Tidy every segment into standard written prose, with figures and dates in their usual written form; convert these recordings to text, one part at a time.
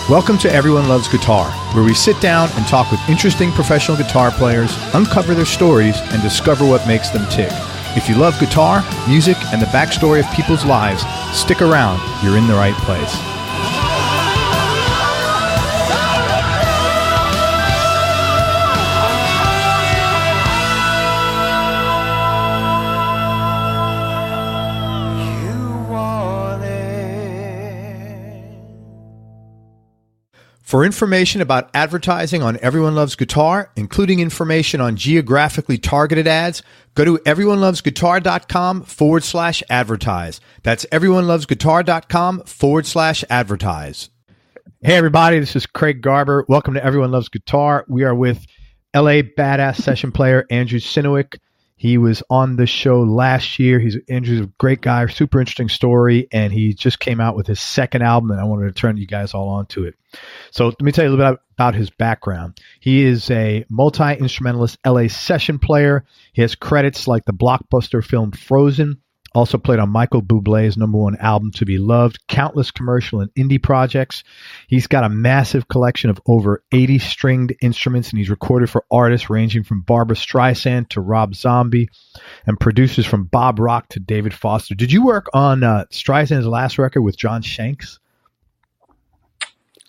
Welcome to Everyone Loves Guitar, where we sit down and talk with interesting professional guitar players, uncover their stories, and discover what makes them tick. If you love guitar, music, and the backstory of people's lives, stick around. You're in the right place. For information about advertising on Everyone Loves Guitar, including information on geographically targeted ads, go to everyonelovesguitar.com/advertise. That's everyonelovesguitar.com/advertise. Hey, everybody, this is Craig Garber. Welcome to Everyone Loves Guitar. We are with LA badass session player Andrew Synowiec. He was on the show last year. Andrew's a great guy, super interesting story, and he just came out with his second album, and I wanted to turn you guys all on to it. So let me tell you a little bit about his background. He is a multi-instrumentalist LA session player. He has credits like the blockbuster film Frozen, also played on Michael Bublé's #1 album, To Be Loved, countless commercial and indie projects. He's got a massive collection of over 80 stringed instruments, and he's recorded for artists ranging from Barbra Streisand to Rob Zombie, and producers from Bob Rock to David Foster. Did you work on Streisand's last record with John Shanks?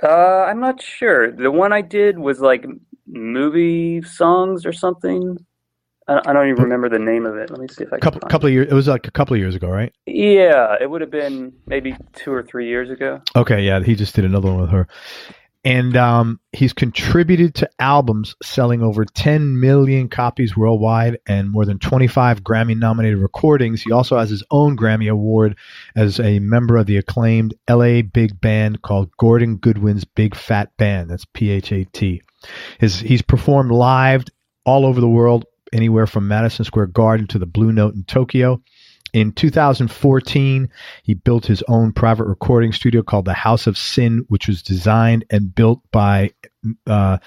I'm not sure. The one I did was like movie songs or something. I don't even remember the name of it. Let me see if I can find couple of years. It was like a couple of years ago, right? Yeah, it would have been maybe 2 or 3 years ago. Okay, yeah, he just did another one with her. And he's contributed to albums selling over 10 million copies worldwide and more than 25 Grammy-nominated recordings. He also has his own Grammy Award as a member of the acclaimed LA big band called Gordon Goodwin's Big Fat Band. That's PHAT. He's performed live all over the world, anywhere from Madison Square Garden to the Blue Note in Tokyo. In 2014, he built his own private recording studio called the House of Sin, which was designed and built by a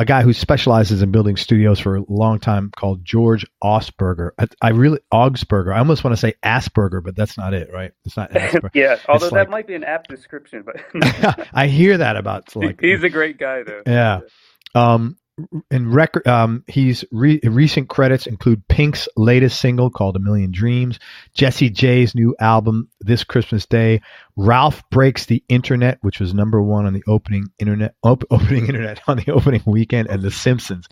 guy who specializes in building studios for a long time called George Augsburger. Augsburger. I almost want to say Asperger, but that's not it, right? It's not Asperger. Yeah, although that might be an apt description. But I hear that about he's a great guy, though. Yeah. Recent credits include Pink's latest single called A Million Dreams, Jessie J's new album This Christmas Day, Ralph Breaks the Internet, which was #1 on the opening internet on the opening weekend, and The Simpsons.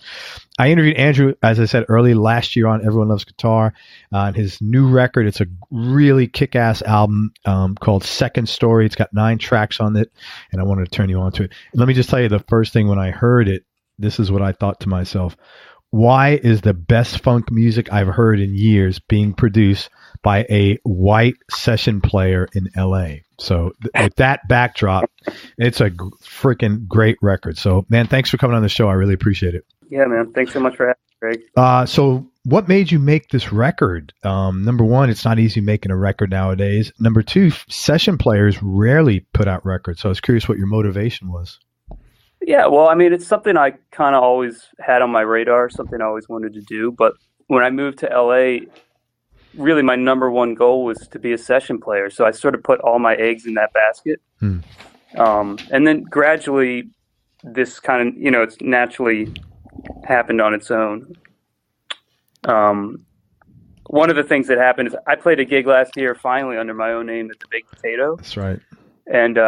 I interviewed Andrew, as I said early last year, on Everyone Loves Guitar, on his new record. It's a really kick-ass album called Second Story. It's got 9 tracks on it, and I wanted to turn you on to it. And let me just tell you, the first thing when I heard it, this is what I thought to myself: why is the best funk music I've heard in years being produced by a white session player in LA? So with that backdrop, it's a freaking great record. So, man, thanks for coming on the show. I really appreciate it. Yeah, man. Thanks so much for having me, Greg. So what made you make this record? #1, it's not easy making a record nowadays. #2, session players rarely put out records. So I was curious what your motivation was. Yeah, well, I mean, it's something I kind of always had on my radar, something I always wanted to do. But when I moved to LA, really my #1 goal was to be a session player. So I sort of put all my eggs in that basket. And then gradually this kind of, it's naturally happened on its own. One of the things that happened is I played a gig last year, finally, under my own name at the Big Potato. That's right. And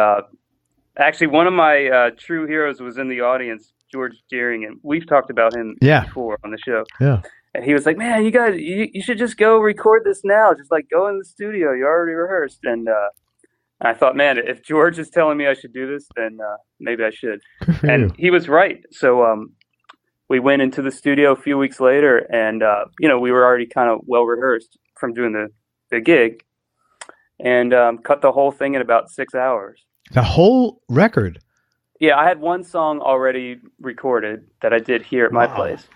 actually, one of my true heroes was in the audience, George Deering, and we've talked about him before on the show. Yeah. And he was like, "Man, you guys, you should just go record this now. Just like go in the studio. You already rehearsed." And I thought, man, if George is telling me I should do this, then maybe I should. And he was right. So we went into the studio a few weeks later, and we were already kind of well rehearsed from doing the gig, and cut the whole thing in about 6 hours. The whole record? Yeah, I had one song already recorded that I did here at my place.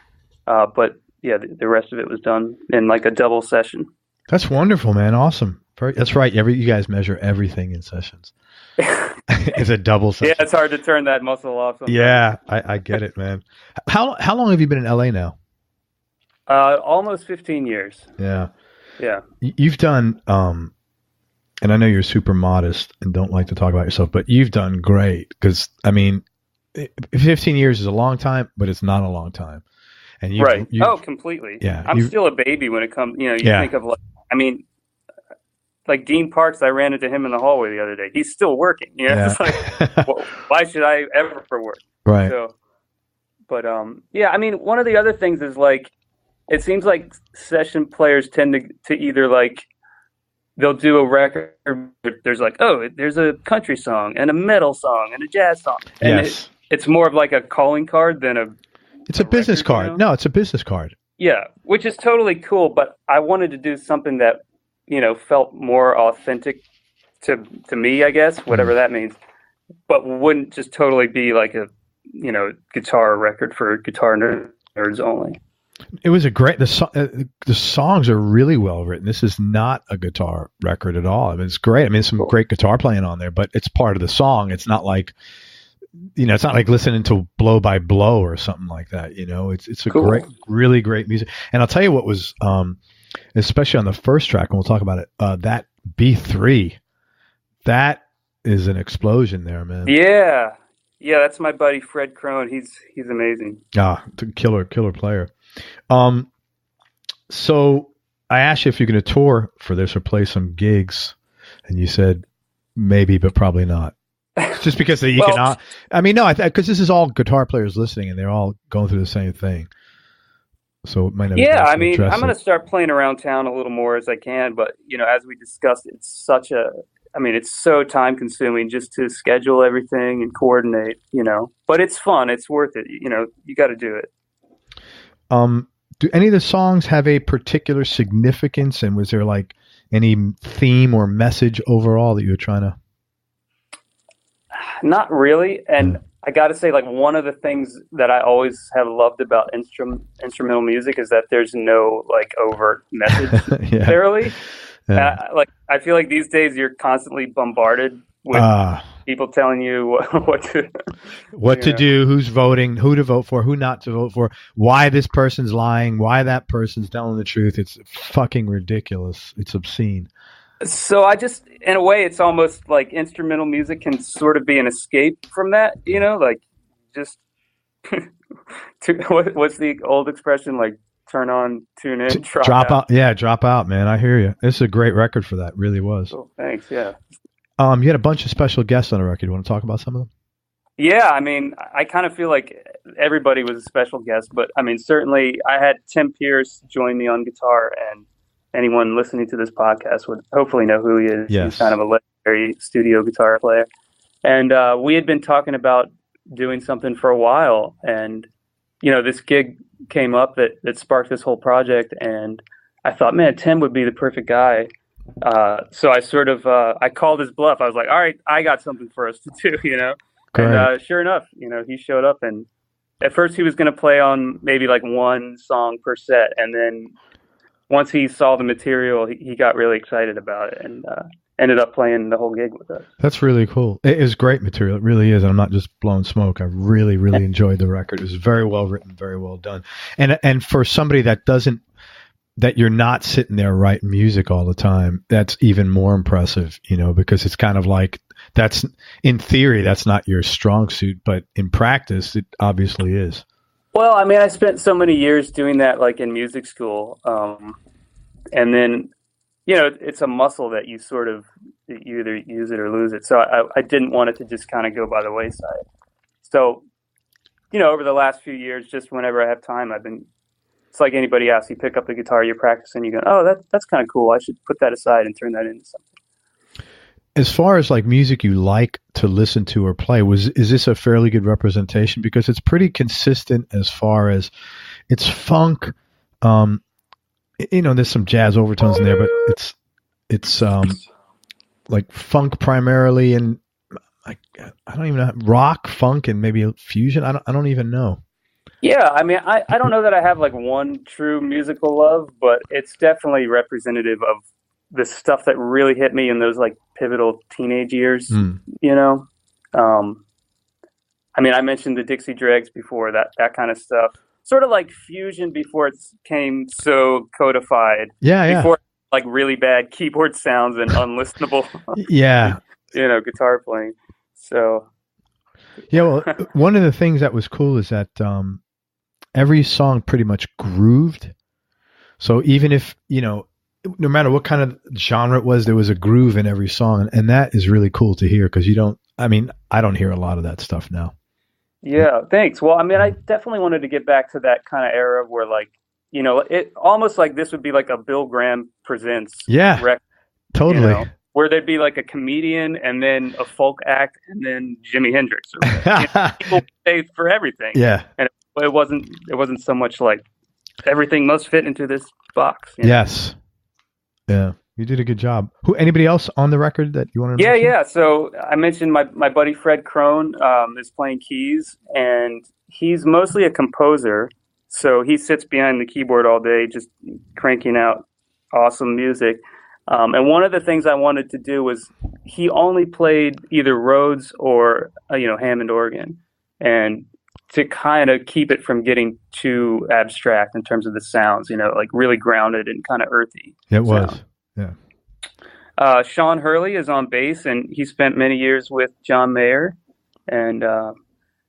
But yeah, the rest of it was done in like a double session. That's wonderful, man. Awesome. That's right. You guys measure everything in sessions. It's a double session. Yeah, it's hard to turn that muscle off sometimes. Yeah, I get it, man. How long have you been in LA now? Almost 15 years. Yeah. Yeah. You've done and I know you're super modest and don't like to talk about yourself, but you've done great because, I mean, 15 years is a long time, but it's not a long time. And completely. Yeah. I'm still a baby when it comes, you think of like Dean Parks, I ran into him in the hallway the other day. He's still working. Yeah. It's like, well, why should I ever work? Right. So, but I mean, one of the other things is like, it seems like session players tend to either like, they'll do a record. There's like, there's a country song and a metal song and a jazz song. And yes. It's more of like a calling card than it's a business card. You know? No, it's a business card. Yeah, which is totally cool. But I wanted to do something that, felt more authentic to me, I guess, whatever that means, but wouldn't just totally be like a, guitar record for guitar nerds only. It was the songs are really well written. This is not a guitar record at all. I mean, it's great. I mean, some great guitar playing on there, but it's part of the song. It's not like, it's not like listening to Blow by Blow or something like that. It's a great, really great music. And I'll tell you what was, especially on the first track, and we'll talk about it, that B3, that is an explosion there, man. Yeah. Yeah, that's my buddy Fred Crone. He's amazing. Killer player. So I asked you if you're going to tour for this or play some gigs, and you said maybe, but probably not. Just because the economic. I mean, no, because this is all guitar players listening, and they're all going through the same thing. So it might not. Yeah, I mean, I'm going to start playing around town a little more as I can, but as we discussed, it's so time consuming just to schedule everything and coordinate. But it's fun. It's worth it. You got to do it. Do any of the songs have a particular significance, and was there like any theme or message overall that you were trying to? Not really, and I got to say, like, one of the things that I always have loved about instrumental music is that there's no like overt message necessarily. Yeah. I feel like these days you're constantly bombarded with people telling you what to do, who's voting, who to vote for, who not to vote for, why this person's lying, why that person's telling the truth. It's fucking ridiculous. It's obscene. So I just, in a way, it's almost like instrumental music can sort of be an escape from that, like just what's the old expression, like turn on, tune in, drop out. Yeah, drop out, man. I hear you. This is a great record for that. Really was. Oh, thanks. Yeah. You had a bunch of special guests on the record. You want to talk about some of them? Yeah, I mean, I kind of feel like everybody was a special guest, but I mean, certainly I had Tim Pierce join me on guitar, and anyone listening to this podcast would hopefully know who he is. Yes. He's kind of a legendary studio guitar player. And we had been talking about doing something for a while, and this gig came up that sparked this whole project, and I thought, man, Tim would be the perfect guy. So I sort of I called his bluff. I was like, all right, I got something for us to do, And sure enough, he showed up, and at first he was going to play on maybe like one song per set, and then once he saw the material, he got really excited about it, and ended up playing the whole gig with us. That's really cool. It is great material. It really is. And I'm not just blowing smoke. I really, really enjoyed the record. It was very well written, very well done. And for somebody that you're not sitting there writing music all the time, that's even more impressive, because it's kind of like, that's in theory, that's not your strong suit, but in practice, it obviously is. Well, I mean, I spent so many years doing that, like in music school. And then, it's a muscle that you either use it or lose it. So I didn't want it to just kind of go by the wayside. So, over the last few years, just whenever I have time, it's like anybody else. You pick up the guitar, you practice, and you go, oh, that's kind of cool. I should put that aside and turn that into something. As far as like music you like to listen to or play, is this a fairly good representation? Because it's pretty consistent as far as it's funk. There's some jazz overtones in there, but it's like funk primarily, and I don't even know, rock, funk, and maybe a fusion. I don't even know. Yeah, I mean, I don't know that I have like one true musical love, but it's definitely representative of the stuff that really hit me in those like pivotal teenage years, I mean, I mentioned the Dixie Dregs before, that kind of stuff, sort of like fusion before it came so codified. Yeah. Before like really bad keyboard sounds and unlistenable, Yeah. Guitar playing. So. Yeah, well, one of the things that was cool is that every song pretty much grooved. So even if, no matter what kind of genre it was, there was a groove in every song. And that is really cool to hear because I don't hear a lot of that stuff now. Yeah, thanks. Well, I definitely wanted to get back to that kind of era where like, it almost like this would be like a Bill Graham presents. Yeah, record, totally. Where there'd be like a comedian and then a folk act and then Jimi Hendrix. Or, people pay for everything. Yeah. And it wasn't so much like everything must fit into this box. Yes. Yeah. You did a good job. Anybody else on the record that you wanted to mention? Yeah. So I mentioned my buddy Fred Crone is playing keys, and he's mostly a composer. So he sits behind the keyboard all day just cranking out awesome music. And one of the things I wanted to do was he only played either Rhodes or, Hammond organ. And to kind of keep it from getting too abstract in terms of the sounds, like really grounded and kind of earthy. It was, yeah. Sean Hurley is on bass, and he spent many years with John Mayer. And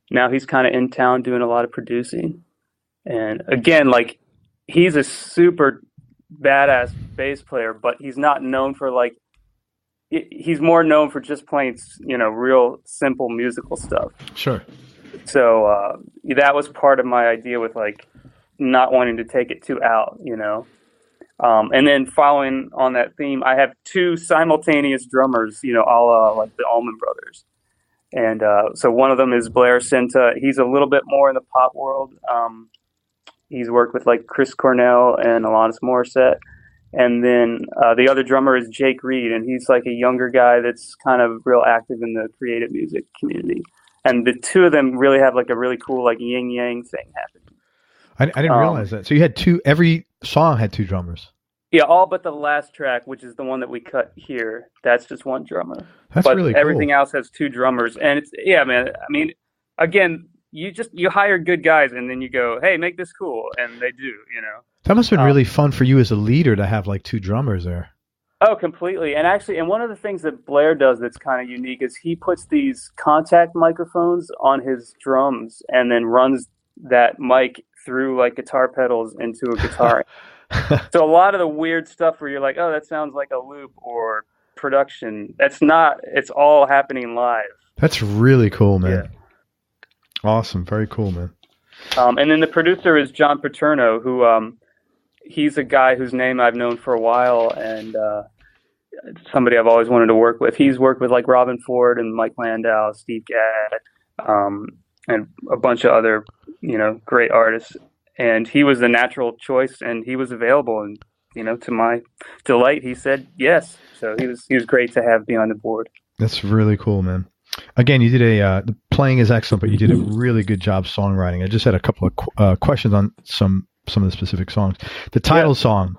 now he's kind of in town doing a lot of producing. And again, like, he's a super badass bass player, but he's not known for he's more known for just playing, real simple musical stuff. Sure. So that was part of my idea with like not wanting to take it too out, and then following on that theme, I have two simultaneous drummers, a la like the Allman Brothers. And so one of them is Blair Senta. He's a little bit more in the pop world. He's worked with like Chris Cornell and Alanis Morissette. And then the other drummer is Jake Reed, and he's like a younger guy that's kind of real active in the creative music community. And the two of them really have like a really cool like yin yang thing happening. I didn't realize that. So you had every song had two drummers. Yeah, all but the last track, which is the one that we cut here. That's just one drummer. That's really cool. Everything else has two drummers. And man. Again, you hire good guys and then you go, hey, make this cool. And they do, That must have been really fun for you as a leader to have like two drummers there. Oh, completely. And actually, and one of the things that Blair does that's kind of unique is he puts these contact microphones on his drums and then runs that mic through like guitar pedals into a guitar. So a lot of the weird stuff where you're like, oh, that sounds like a loop or production. That's not. It's all happening live. That's really cool, man. Yeah. Awesome. Very cool, man. And then the producer is John Paterno, who he's a guy whose name I've known for a while and somebody I've always wanted to work with. He's worked with like Robin Ford and Mike Landau, Steve Gadd, and a bunch of other, great artists. And he was the natural choice, and he was available. And to my delight, he said yes. So he was great to have be on the board. That's really cool, man. Again, you did the playing is excellent, but you did a really good job songwriting. I just had a couple of questions on some of the specific songs. The title song,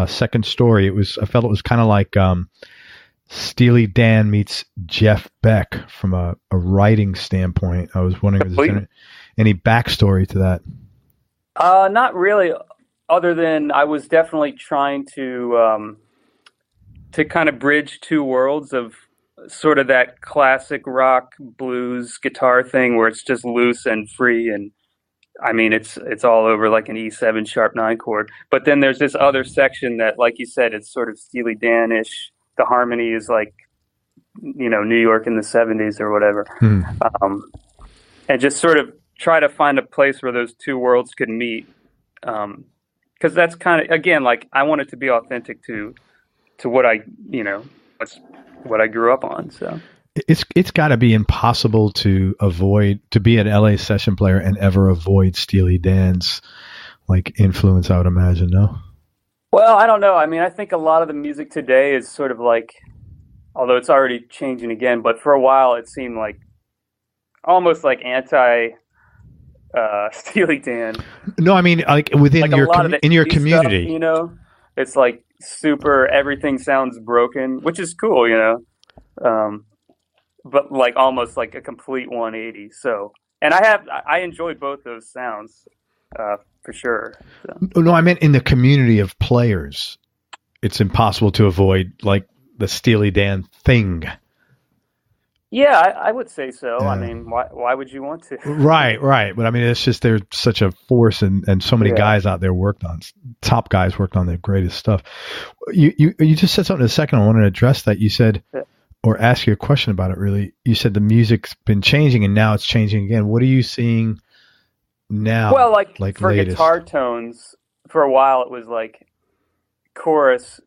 Second Story, I felt it was kind of like Steely Dan meets Jeff Beck from a writing standpoint. I was wondering if there's any backstory to that. Not really, other than I was definitely trying to kind of bridge two worlds of sort of that classic rock blues guitar thing where it's just loose and free, and it's all over like an E7 sharp 9 chord. But then there's this other section that, like you said, it's sort of Steely Dan-ish. The harmony is like, New York in the 70s or whatever. And just sort of try to find a place where those two worlds could meet. Because that's kind of, again, like I want it to be authentic to what what I grew up on. So it's got to be impossible to be an LA session player and ever avoid Steely Dan's like influence, I would imagine. No? Well, I don't know. I think a lot of the music today is sort of like, although it's already changing again, but for a while it seemed like almost like anti Steely Dan. No, like within like your community. Stuff, it's like super, everything sounds broken, which is cool, but like almost like a complete 180. So, and I enjoy both those sounds, for sure. So. No, I meant in the community of players. it's impossible to avoid like the Steely Dan thing. Yeah, I would say so. I mean, why would you want to? Right. But I mean, it's just there's such a force, and so many guys out there top guys worked on their greatest stuff. You just said something a second. I wanted to address that. You said, or ask you a question about it. Really, you said the music's been changing, and now it's changing again. What are you seeing now? Well, like for latest guitar tones, for a while it was like chorus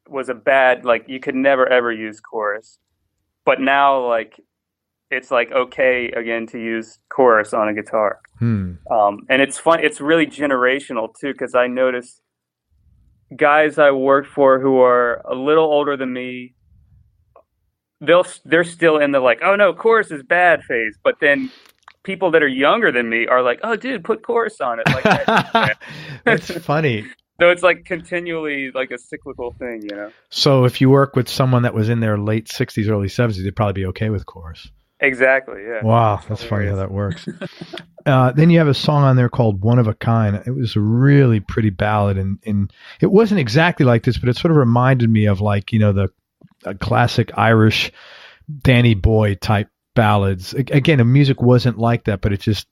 was a bad, like you could never ever use chorus. But now, like, it's like okay again to use chorus on a guitar, and it's fun. It's really generational too, because I noticed guys I worked for who are a little older than me, they're still in the like, oh no, chorus is bad phase. But then people that are younger than me are like, oh dude, put chorus on it. Like that's funny. So it's like continually like a cyclical thing, you know? So if you work with someone that was in their late 60s, early 70s, they'd probably be okay with chorus. Exactly, yeah. Wow, that's funny how that works. Then you have a song on there called One of a Kind. It was a really pretty ballad, and it wasn't exactly like this, but it sort of reminded me of like, you know, the classic Irish Danny Boy type ballads. Again, the music wasn't like that, but it just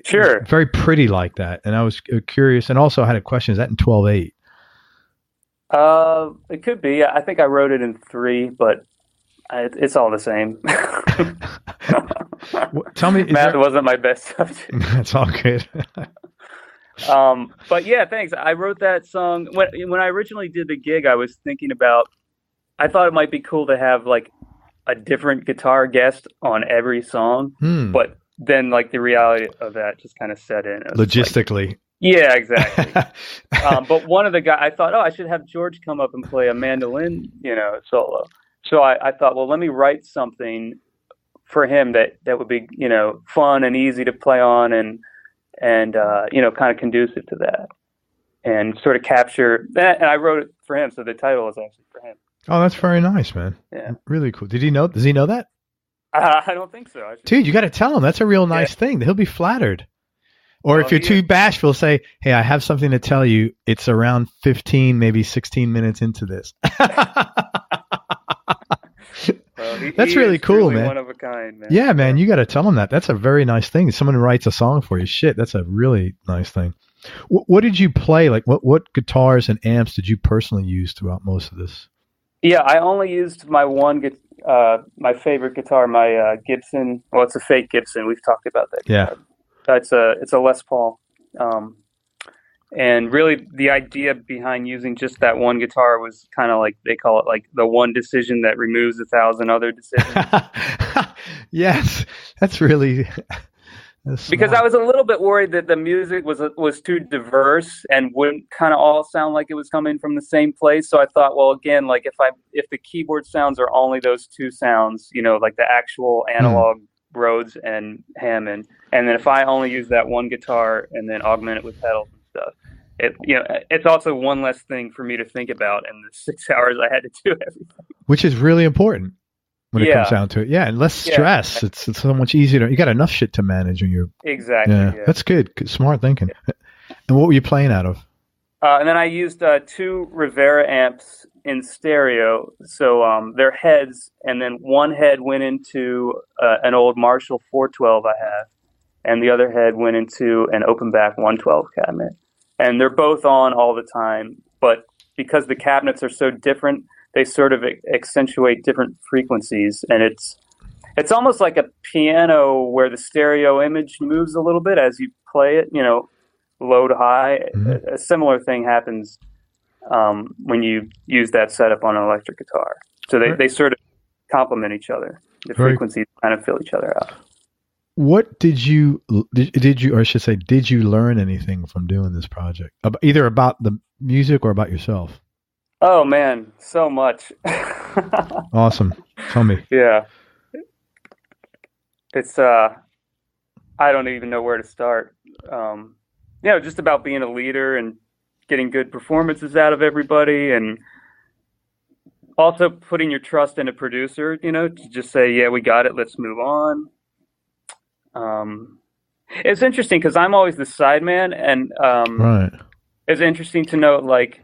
sure very pretty like that. And I was curious, and also I had a question: is that in 12/8? It could be. I think I wrote it in 3, but it's all the same. Tell me, math wasn't my best subject. That's all good. But yeah, thanks. I wrote that song when I originally did the gig. I was thinking about. I thought it might be cool to have like a different guitar guest on every song, but then like the reality of that just kind of set in. Logistically. Like, yeah, exactly. But one of the guys, I thought, I should have George come up and play a mandolin, you know, solo. So I thought, well, let me write something for him that would be, you know, fun and easy to play on and you know, kind of conducive to that and sort of capture that. And I wrote it for him. So the title is actually for him. Oh, that's very nice, man. Yeah. Really cool. Does he know that? I don't think so. Dude, you got to tell him. That's a real nice thing. He'll be flattered. Or if you're too bashful, say, hey, I have something to tell you. It's around 15, maybe 16 minutes into this. That's really cool, man. One of a kind, man. Yeah, man, you got to tell him that. That's a very nice thing. Someone writes a song for you. Shit, that's a really nice thing. What did you play? Like, what guitars and amps did you personally use throughout most of this? Yeah, I only used my my favorite guitar, my Gibson. Well, it's a fake Gibson. We've talked about that guitar. Yeah. It's a Les Paul. And really the idea behind using just that one guitar was kind of like, they call it like the one decision that removes 1,000 other decisions. Yes, that's really... Because I was a little bit worried that the music was too diverse and wouldn't kind of all sound like it was coming from the same place. So I thought, well, again, like if the keyboard sounds are only those two sounds, you know, like the actual analog Rhodes and Hammond, and then if I only use that one guitar and then augment it with pedals and stuff, it's also one less thing for me to think about in the 6 hours I had to do everything. Which is really important. When it comes down to it. Yeah, and less stress. It's so much easier. You got enough shit to manage when you're... Exactly. Yeah. That's good. Smart thinking. Yeah. And what were you playing out of? And then I used 2 Rivera amps in stereo. So they're heads, and then one head went into an old Marshall 412 I have, and the other head went into an open back 112 cabinet. And they're both on all the time, but because the cabinets are so different, they sort of accentuate different frequencies, and it's almost like a piano where the stereo image moves a little bit as you play it, you know, low to high. Mm-hmm. A similar thing happens when you use that setup on an electric guitar. So they sort of complement each other. The frequencies kind of fill each other out. What did you, or I should say, did you learn anything from doing this project? Either about the music or about yourself? Oh man, so much. Awesome. Tell me. Yeah. It's I don't even know where to start. Just about being a leader and getting good performances out of everybody, and also putting your trust in a producer, you know, to just say, yeah, we got it, let's move on. It's interesting because I'm always the sideman, and it's interesting to note, like,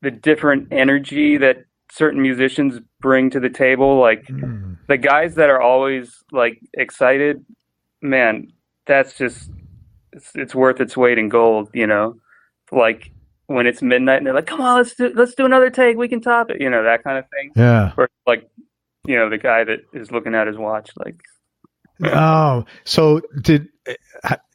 the different energy that certain musicians bring to the table. Like the guys that are always like excited, man, that's just, it's worth its weight in gold, you know, like when it's midnight and they're like, come on, let's do another take. We can top it. You know, that kind of thing. Yeah. Or like, you know, the guy that is looking at his watch, like, oh, so do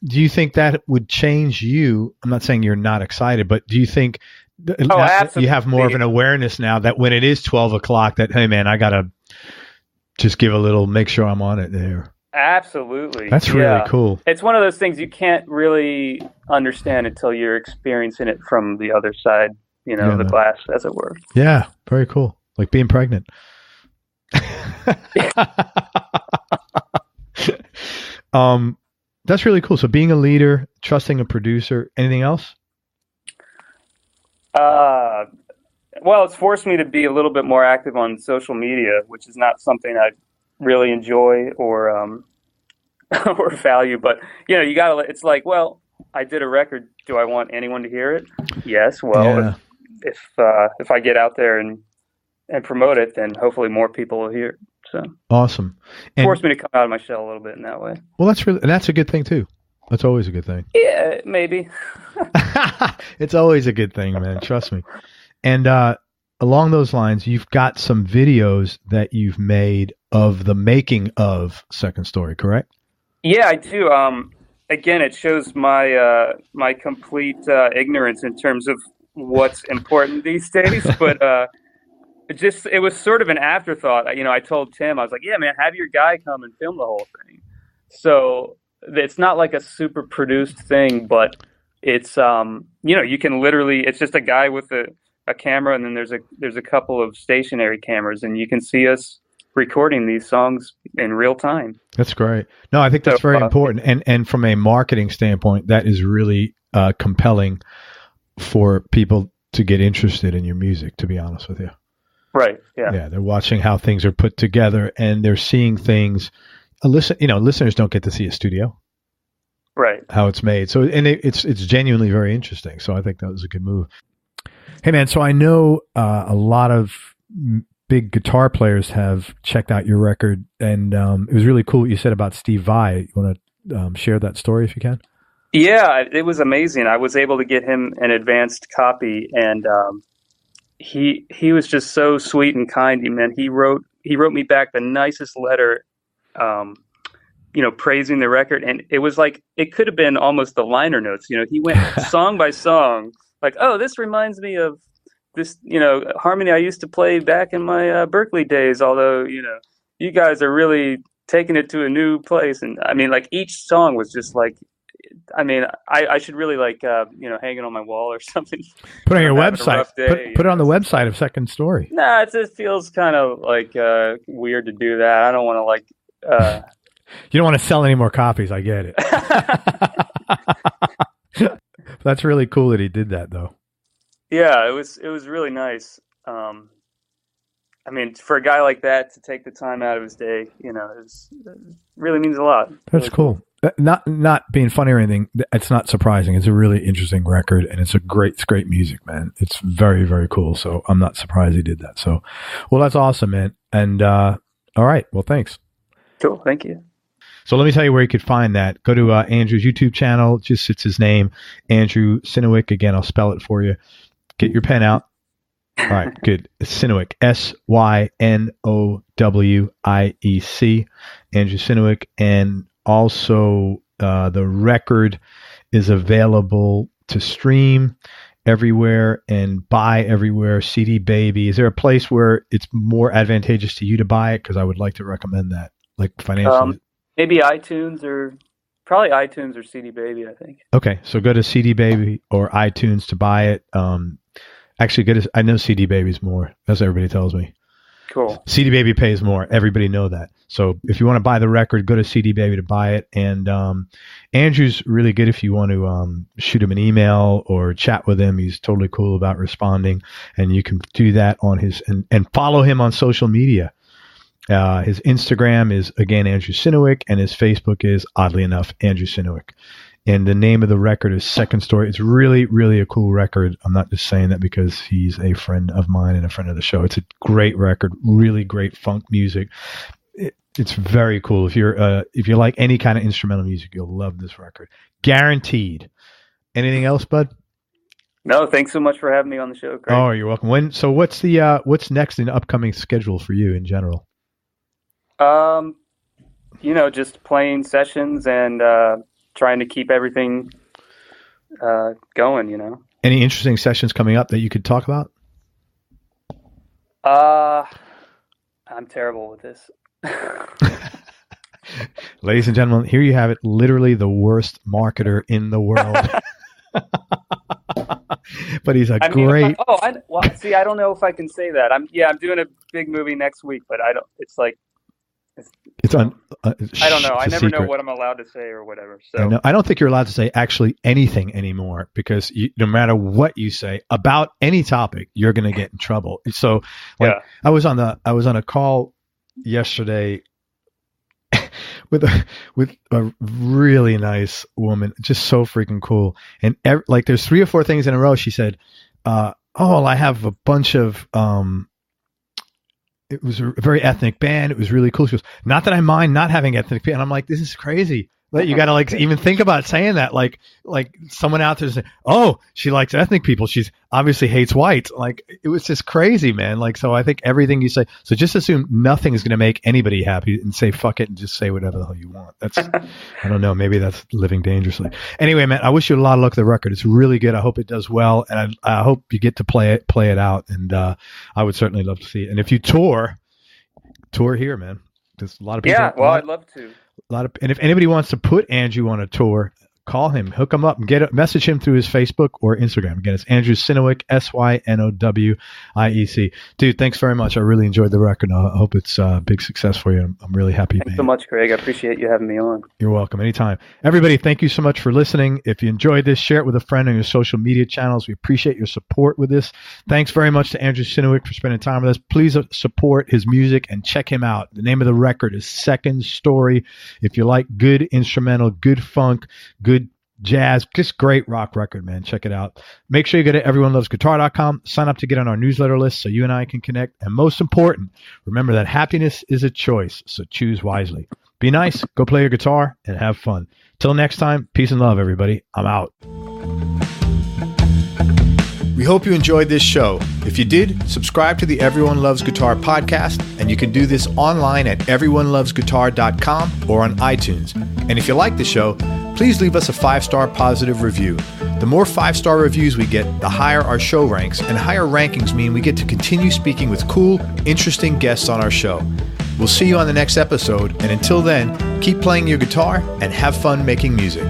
you think that would change you? I'm not saying you're not excited, but do you think absolutely. You have more of an awareness now that when it is 12 o'clock that, hey man, I got to just give a little, make sure I'm on it there. Absolutely. That's really cool. It's one of those things you can't really understand until you're experiencing it from the other side, you know, the glass, as it were. Yeah. Very cool. Like being pregnant. That's really cool. So being a leader, trusting a producer, anything else? Well, it's forced me to be a little bit more active on social media, which is not something I really enjoy or or value. But you know, you gotta. It's like, well, I did a record. Do I want anyone to hear it? Yes. Well, if I get out there and promote it, then hopefully more people will hear it. So awesome. And forced me to come out of my shell a little bit in that way. Well, that's a good thing too. That's always a good thing. Yeah, maybe. It's always a good thing, man. Trust me. And along those lines, you've got some videos that you've made of the making of Second Story, correct? Yeah, I do. Again, it shows my my complete ignorance in terms of what's important these days. But it was sort of an afterthought. You know, I told Tim, I was like, yeah, man, have your guy come and film the whole thing. So it's not like a super produced thing, but it's you know, you can literally, it's just a guy with a camera, and then there's a couple of stationary cameras, and you can see us recording these songs in real time. That's great. No, I think that's very important, and from a marketing standpoint, that is really compelling for people to get interested in your music, to be honest with you. Right. Yeah. Yeah, they're watching how things are put together, and they're seeing things. Listeners don't get to see a studio, right? How it's made. So, and it's genuinely very interesting. So, I think that was a good move. Hey, man. So I know a lot of big guitar players have checked out your record, and it was really cool what you said about Steve Vai. You want to share that story if you can? Yeah, it was amazing. I was able to get him an advanced copy, and he was just so sweet and kind. Man, he wrote me back the nicest letter, you know, praising the record, and it was like it could have been almost the liner notes. You know, he went song by song, like, oh, this reminds me of this, you know, harmony I used to play back in my Berkeley days. Although, you know, you guys are really taking it to a new place, and I mean, like each song was just like. I mean, I should really like, you know, hang it on my wall or something. Put it on your website. Put it on the website of Second Story. Nah, it just feels kind of like weird to do that. I don't want to like. You don't want to sell any more copies. I get it. That's really cool that he did that, though. Yeah, it was really nice. I mean, for a guy like that to take the time out of his day, you know, it really means a lot. That's really cool. Not being funny or anything. It's not surprising. It's a really interesting record, and it's great music, man. It's very, very cool. So I'm not surprised he did that. So, well, that's awesome, man. And all right, well, thanks. Cool, thank you. So let me tell you where you could find that. Go to Andrew's YouTube channel. It's his name, Andrew Synowiec. Again, I'll spell it for you. Get your pen out. All right, good. Synowiec, Synowiec, Andrew Synowiec, and also the record is available to stream everywhere and buy everywhere. CD Baby. Is there a place where it's more advantageous to you to buy it? Because I would like to recommend that, like financially. Maybe iTunes or probably iTunes or CD Baby, I think. Okay, so go to CD Baby or iTunes to buy it. Actually, I know CD Baby's more. That's what everybody tells me. Cool. CD Baby pays more. Everybody know that. So if you want to buy the record, go to CD Baby to buy it. And Andrew's really good if you want to shoot him an email or chat with him. He's totally cool about responding. And you can do that on his and follow him on social media. His Instagram is, again, Andrew Synowiec, and his Facebook is, oddly enough, Andrew Synowiec. And the name of the record is Second Story. It's really, really a cool record. I'm not just saying that because he's a friend of mine and a friend of the show. It's a great record, really great funk music. It's very cool. If you like any kind of instrumental music, you'll love this record. Guaranteed. Anything else, bud? No, thanks so much for having me on the show, Craig. Oh, you're welcome. What's next in the upcoming schedule for you in general? Just playing sessions and trying to keep everything going, Any interesting sessions coming up that you could talk about? I'm terrible with this. Ladies and gentlemen, here you have it. Literally the worst marketer in the world. But he's great. I don't know if I can say that. I'm doing a big movie next week, but I don't. It's like it's on. I don't know. I never secret. know what I'm allowed to say or whatever. So I don't think you're allowed to say actually anything anymore because no matter what you say about any topic, you're going to get in trouble. So, I was on a call yesterday with a really nice woman, just so freaking cool. And there's 3 or 4 things in a row. She said, I have a bunch of, it was a very ethnic band. It was really cool. She goes, not that I mind not having ethnic band. I'm like, this is crazy. Like, you got to even think about saying that. Like someone out there saying, oh, she likes ethnic people. She's obviously hates whites. Like, it was just crazy, man. So I think everything you say, so just assume nothing is going to make anybody happy and say, fuck it and just say whatever the hell you want. That's, I don't know. Maybe that's living dangerously. Anyway, man, I wish you a lot of luck with the record. It's really good. I hope it does well. And I hope you get to play it out. And I would certainly love to see it. And if you tour here, man, there's a lot of people. Yeah, well, I'd love to. And if anybody wants to put Andrew on a tour, call him, hook him up, and message him through his Facebook or Instagram. Again, it's Andrew Synowiec, Synowiec. Dude, thanks very much. I really enjoyed the record. I hope it's a big success for you. I'm really happy. Thanks so much, Craig. I appreciate you having me on. You're welcome. Anytime. Everybody, thank you so much for listening. If you enjoyed this, share it with a friend on your social media channels. We appreciate your support with this. Thanks very much to Andrew Synowiec for spending time with us. Please support his music and check him out. The name of the record is Second Story. If you like good instrumental, good funk, good jazz, just great rock record, man. Check it out. Make sure you go to everyonelovesguitar.com, sign up to get on our newsletter list so you and I can connect. And most important, remember that happiness is a choice, so choose wisely. Be nice, go play your guitar, and have fun. Till next time, peace and love, everybody. I'm out. We hope you enjoyed this show. If you did, subscribe to the Everyone Loves Guitar podcast, and you can do this online at everyonelovesguitar.com or on iTunes. And if you like the show, please leave us a 5-star positive review. The more 5-star reviews we get, the higher our show ranks, and higher rankings mean we get to continue speaking with cool, interesting guests on our show. We'll see you on the next episode, and until then, keep playing your guitar and have fun making music.